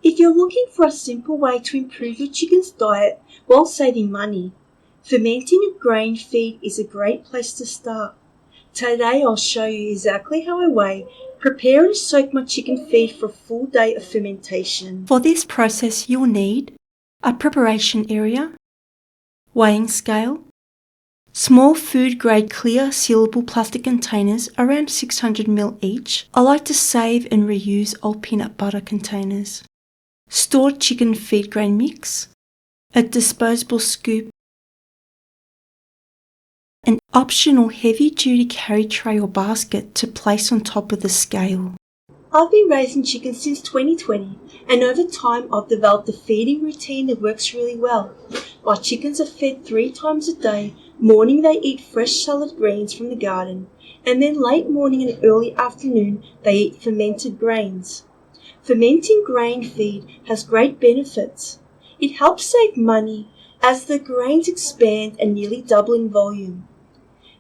If you're looking for a simple way to improve your chicken's diet while saving money, fermenting a grain feed is a great place to start. Today I'll show you exactly how I weigh, prepare and soak my chicken feed for a full day of fermentation. For this process you'll need a preparation area, weighing scale, small food grade clear sealable plastic containers around 600ml each. I like to save and reuse old peanut butter containers, stored chicken feed grain mix, a disposable scoop, an optional heavy duty carry tray or basket to place on top of the scale. I've been raising chickens since 2020 and over time I've developed a feeding routine that works really well. My chickens are fed 3 times a day. Morning they eat fresh salad greens from the garden, and then late morning and early afternoon they eat fermented grains. Fermenting grain feed has great benefits. It helps save money as the grains expand and nearly double in volume.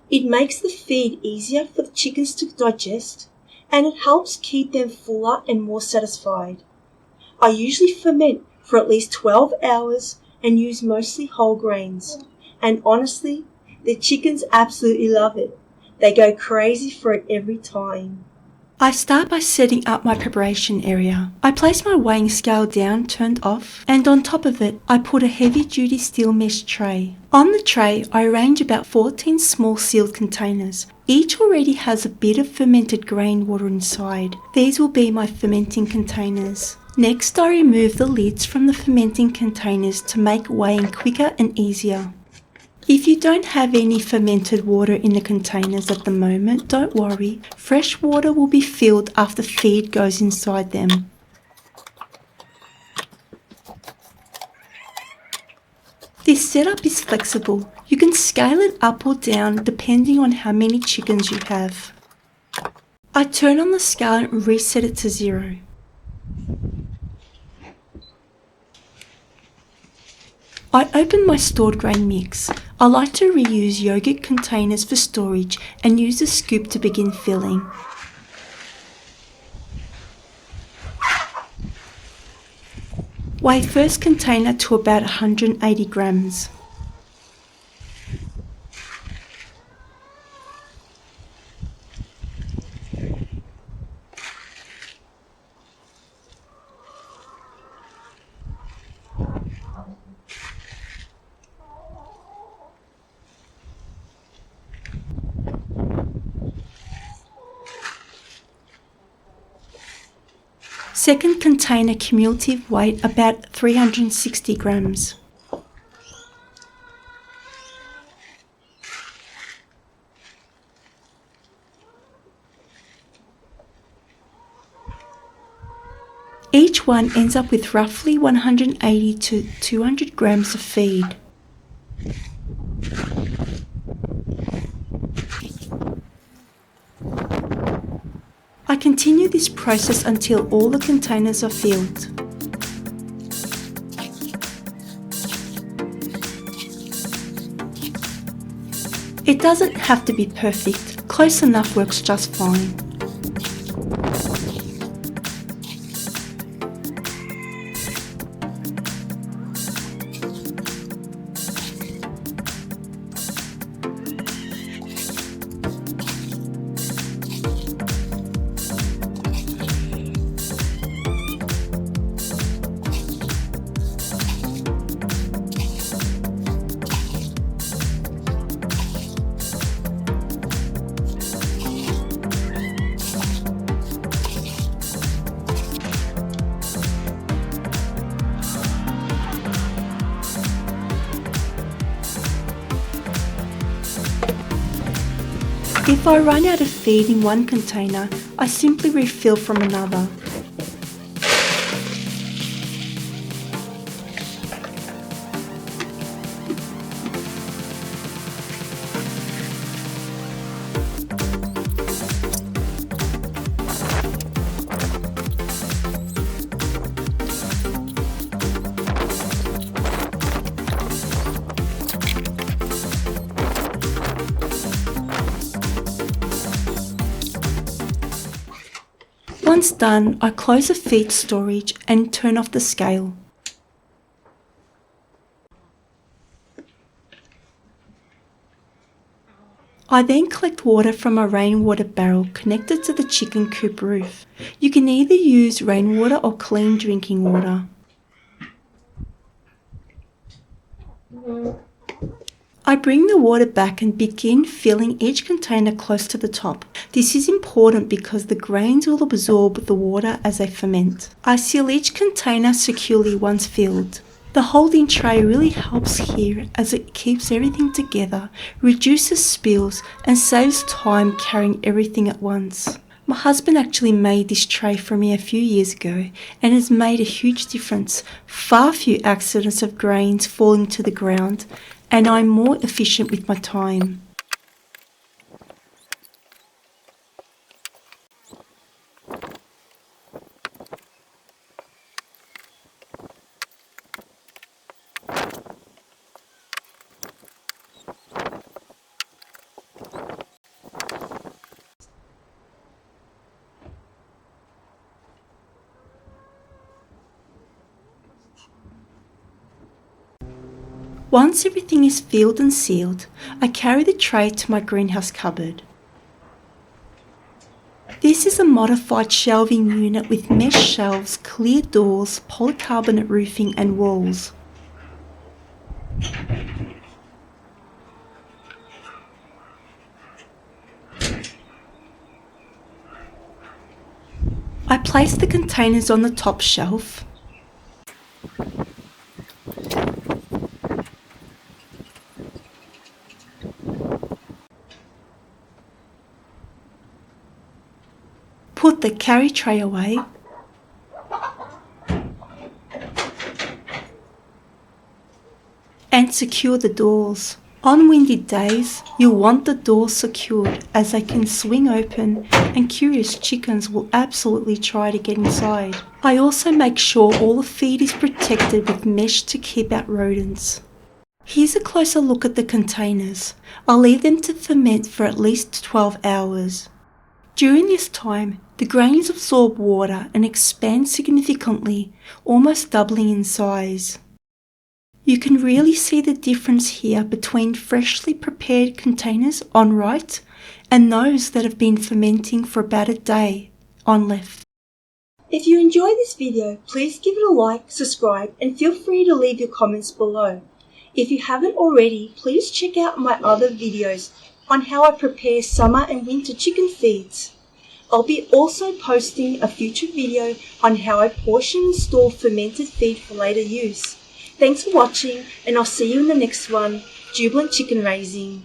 It makes the feed easier for the chickens to digest, and it helps keep them fuller and more satisfied. I usually ferment for at least 12 hours and use mostly whole grains. And honestly, the chickens absolutely love it. They go crazy for it every time. I start by setting up my preparation area. I place my weighing scale down, turned off, and on top of it, I put a heavy-duty steel mesh tray. On the tray, I arrange about 14 small sealed containers. Each already has a bit of fermented grain water inside. These will be my fermenting containers. Next, I remove the lids from the fermenting containers to make weighing quicker and easier. If you don't have any fermented water in the containers at the moment, don't worry. Fresh water will be filled after feed goes inside them. This setup is flexible. You can scale it up or down depending on how many chickens you have. I turn on the scale and reset it to 0. I open my stored grain mix. I like to reuse yogurt containers for storage and use a scoop to begin filling. Weigh first container to about 180 grams. Second container cumulative weight about 360 grams. Each one ends up with roughly 180 to 200 grams of feed. I continue this process until all the containers are filled. It doesn't have to be perfect, close enough works just fine. If I run out of feed in one container, I simply refill from another. Once is done, I close the feed storage and turn off the scale. I then collect water from a rainwater barrel connected to the chicken coop roof. You can either use rainwater or clean drinking water. I bring the water back and begin filling each container close to the top. This is important because the grains will absorb the water as they ferment. I seal each container securely once filled. The holding tray really helps here as it keeps everything together, reduces spills and saves time carrying everything at once. My husband actually made this tray for me a few years ago and has made a huge difference. Far few accidents of grains falling to the ground, and I'm more efficient with my time. Once everything is filled and sealed, I carry the tray to my greenhouse cupboard. This is a modified shelving unit with mesh shelves, clear doors, polycarbonate roofing and walls. I place the containers on the top shelf. Put the carry tray away. And secure the doors. On windy days, you'll want the doors secured as they can swing open and curious chickens will absolutely try to get inside. I also make sure all the feed is protected with mesh to keep out rodents. Here's a closer look at the containers. I'll leave them to ferment for at least 12 hours. During this time, the grains absorb water and expand significantly, almost doubling in size. You can really see the difference here between freshly prepared containers on right and those that have been fermenting for about a day on left. If you enjoyed this video, please give it a like, subscribe, and feel free to leave your comments below. If you haven't already, please check out my other videos on how I prepare summer and winter chicken feeds. I'll be also posting a future video on how I portion and store fermented feed for later use. Thanks for watching, and I'll see you in the next one. Jubilant Chicken Raising.